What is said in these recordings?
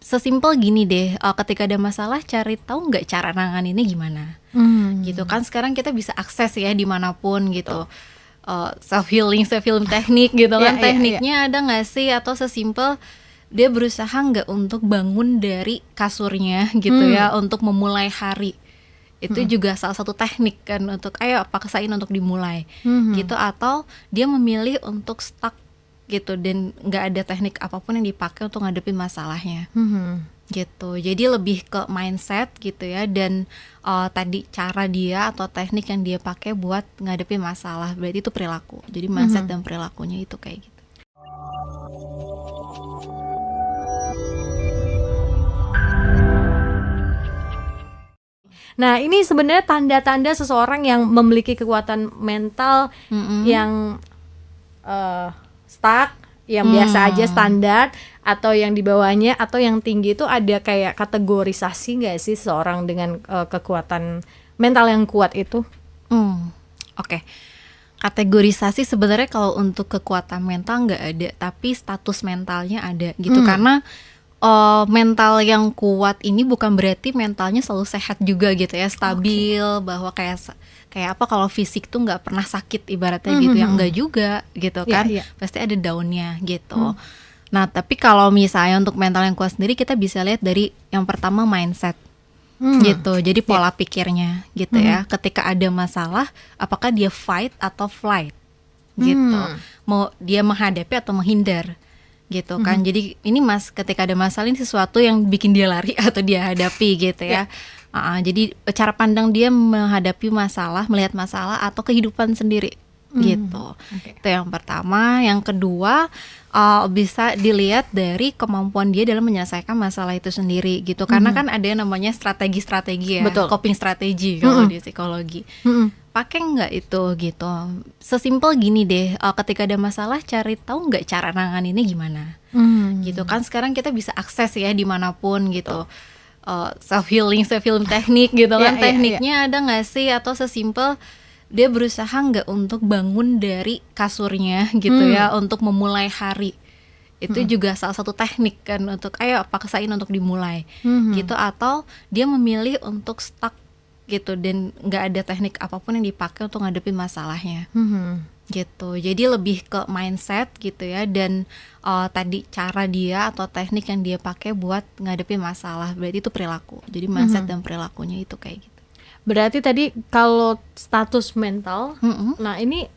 sesimpel gini deh, ketika ada masalah cari tahu nggak cara nanganinnya gimana, gitu kan. Sekarang kita bisa akses ya dimanapun gitu, self healing teknik gitu kan. Tekniknya ada nggak sih, atau sesimpel dia berusaha nggak untuk bangun dari kasurnya gitu ya, untuk memulai hari. Itu juga salah satu teknik kan, untuk ayo paksain untuk dimulai gitu. Atau dia memilih untuk stuck gitu, dan nggak ada teknik apapun yang dipakai untuk ngadepin masalahnya gitu. Jadi lebih ke mindset gitu ya, dan tadi cara dia atau teknik yang dia pakai buat ngadepin masalah, berarti itu perilaku. Jadi mindset dan perilakunya itu kayak gitu. Nah, ini sebenarnya tanda-tanda seseorang yang memiliki kekuatan mental yang stuck, yang biasa aja standar, atau yang di bawahnya, atau yang tinggi. Itu ada kayak kategorisasi nggak sih seseorang dengan kekuatan mental yang kuat itu? Oke. Kategorisasi sebenarnya kalau untuk kekuatan mental nggak ada, tapi status mentalnya ada gitu. Karena mental yang kuat ini bukan berarti mentalnya selalu sehat juga gitu ya, stabil, bahwa kayak apa, kalau fisik tuh nggak pernah sakit ibaratnya gitu, yang enggak juga gitu kan. Pasti ada down-nya gitu. Nah, tapi kalau misalnya untuk mental yang kuat sendiri, kita bisa lihat dari yang pertama mindset gitu. Jadi pola pikirnya gitu ya. Ketika ada masalah, apakah dia fight atau flight gitu, mau dia menghadapi atau menghindar gitu kan. Jadi ini ketika ada masalah, ini sesuatu yang bikin dia lari atau dia hadapi gitu ya. Jadi cara pandang dia menghadapi masalah, melihat masalah atau kehidupan sendiri gitu. Itu yang pertama. Yang kedua, bisa dilihat dari kemampuan dia dalam menyelesaikan masalah itu sendiri gitu. Karena kan ada yang namanya strategi-strategi ya, coping strategi kalau di psikologi. Pakai nggak itu gitu. Sesimpel gini deh, ketika ada masalah cari tahu nggak cara nanganinnya gimana, gitu kan. Sekarang kita bisa akses ya dimanapun gitu, self healing teknik gitu kan. Tekniknya ada nggak sih, atau sesimpel dia berusaha nggak untuk bangun dari kasurnya gitu ya, untuk memulai hari. Itu juga salah satu teknik kan, untuk ayo paksain untuk dimulai gitu. Atau dia memilih untuk stuck gitu, dan nggak ada teknik apapun yang dipakai untuk ngadepin masalahnya gitu. Jadi lebih ke mindset gitu ya, dan tadi cara dia atau teknik yang dia pakai buat ngadepin masalah, berarti itu perilaku. Jadi mindset dan perilakunya itu kayak gitu. Berarti tadi kalau status mental, nah ini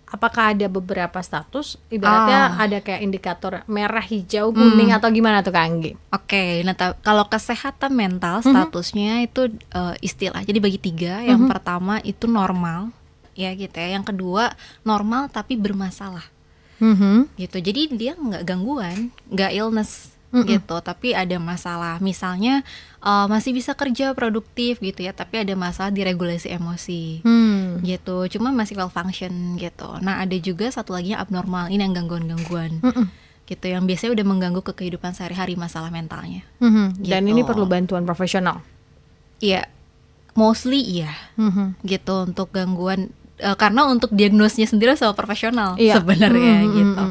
apakah ada beberapa status? Ibaratnya ada kayak indikator merah, hijau, kuning, atau gimana tuh Kak Anggi? Oke, nah kalau kesehatan mental statusnya itu istilah. Jadi bagi 3. Yang pertama itu normal, ya gitu ya. Yang kedua normal tapi bermasalah, gitu. Jadi dia nggak gangguan, nggak illness gitu, tapi ada masalah. Misalnya masih bisa kerja produktif gitu ya, tapi ada masalah di regulasi emosi gitu, cuma masih well function gitu. Nah, ada juga satu lagi yang abnormal, ini yang gangguan-gangguan gitu, yang biasanya udah mengganggu ke kehidupan sehari-hari, masalah mentalnya gitu. Dan ini perlu bantuan profesional? Iya, mostly iya gitu untuk gangguan. Karena untuk diagnosnya sendiri sama profesional sebenarnya gitu.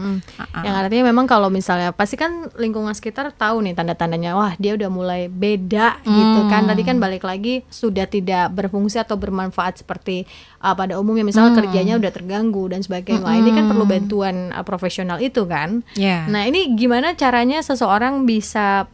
Yang artinya memang kalau misalnya pasti kan lingkungan sekitar tahu nih tanda-tandanya, wah dia udah mulai beda gitu kan. Tadi kan balik lagi sudah tidak berfungsi atau bermanfaat seperti pada umumnya, misalnya kerjanya udah terganggu dan sebagainya. Nah, ini kan perlu bantuan profesional itu kan. Nah, ini gimana caranya seseorang bisa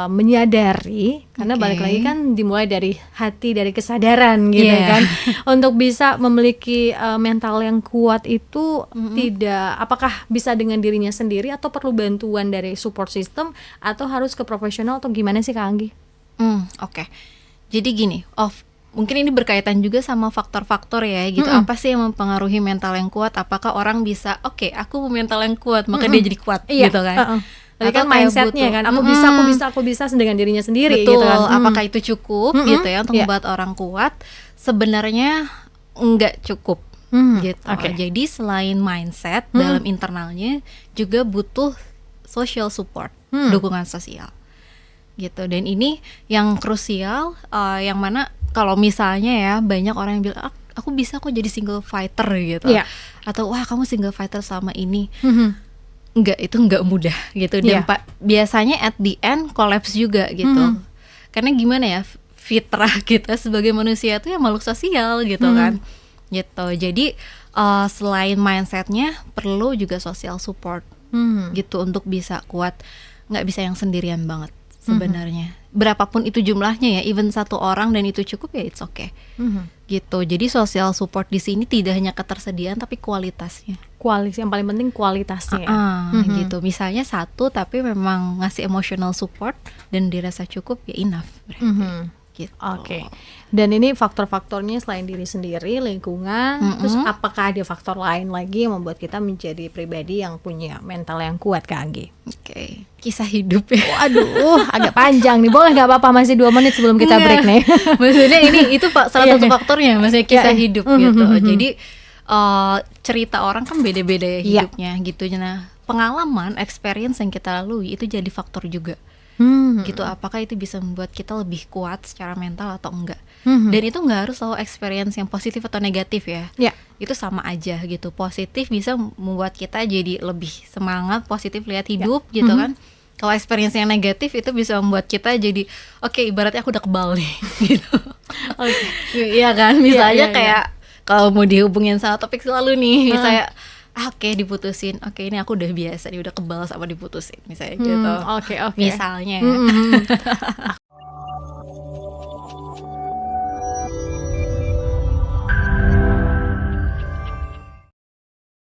menyadari, karena balik lagi kan dimulai dari hati, dari kesadaran gitu kan, untuk bisa memiliki mental yang kuat itu tidak, apakah bisa dengan dirinya sendiri atau perlu bantuan dari support system, atau harus ke profesional, atau gimana sih Kak Anggi? Oke. Jadi gini, mungkin ini berkaitan juga sama faktor-faktor ya gitu. Apa sih yang mempengaruhi mental yang kuat? Apakah orang bisa, aku mental yang kuat maka dia jadi kuat gitu kan? Tadi kan mindsetnya kan, aku bisa dengan dirinya sendiri. Betul, gitu kan. Apakah itu cukup gitu ya untuk membuat orang kuat? Sebenarnya enggak cukup gitu. Jadi selain mindset dalam internalnya, juga butuh social support, dukungan sosial gitu. Dan ini yang krusial, yang mana kalau misalnya ya banyak orang yang bilang aku bisa kok jadi single fighter gitu, atau wah kamu single fighter selama ini. enggak, itu enggak mudah gitu. Dan Iya. biasanya at the end collapse juga gitu. Karena gimana ya, fitrah kita sebagai manusia tuh ya makhluk sosial gitu kan. Gitu. Jadi selain mindsetnya perlu juga social support gitu untuk bisa kuat. Nggak bisa yang sendirian banget sebenarnya. Berapapun itu jumlahnya ya, even satu orang dan itu cukup ya it's okay. Gitu. Jadi social support di sini tidak hanya ketersediaan tapi kualitasnya. Kualitas yang paling penting kualitasnya. Gitu. Misalnya satu tapi memang ngasih emotional support dan dirasa cukup ya enough berarti. Gitu. Oke. Dan ini faktor-faktornya selain diri sendiri, lingkungan, terus apakah ada faktor lain lagi yang membuat kita menjadi pribadi yang punya mental yang kuat, Kak Anggi? Oke. Kisah hidup ya. Waduh, agak panjang nih. Boleh nggak apa-apa, masih 2 menit sebelum kita break nih. Maksudnya itu salah satu faktornya, maksudnya kisah hidup gitu. Jadi cerita orang kan beda-beda ya hidupnya gitu. Nah, pengalaman, experience yang kita lalui itu jadi faktor juga. Gitu, apakah itu bisa membuat kita lebih kuat secara mental atau enggak. Dan itu nggak harus selalu experience yang positif atau negatif ya. Itu sama aja gitu. Positif bisa membuat kita jadi lebih semangat, positif lihat hidup gitu kan. Kalau experience yang negatif itu bisa membuat kita jadi oke, ibaratnya aku udah kebal nih gitu. Iya kan, misalnya kayak kalau mau dihubungin sama topik selalu nih, misalnya oke, diputusin, oke ini aku udah biasa, dia udah kebal sama diputusin misalnya gitu. Oke. Misalnya.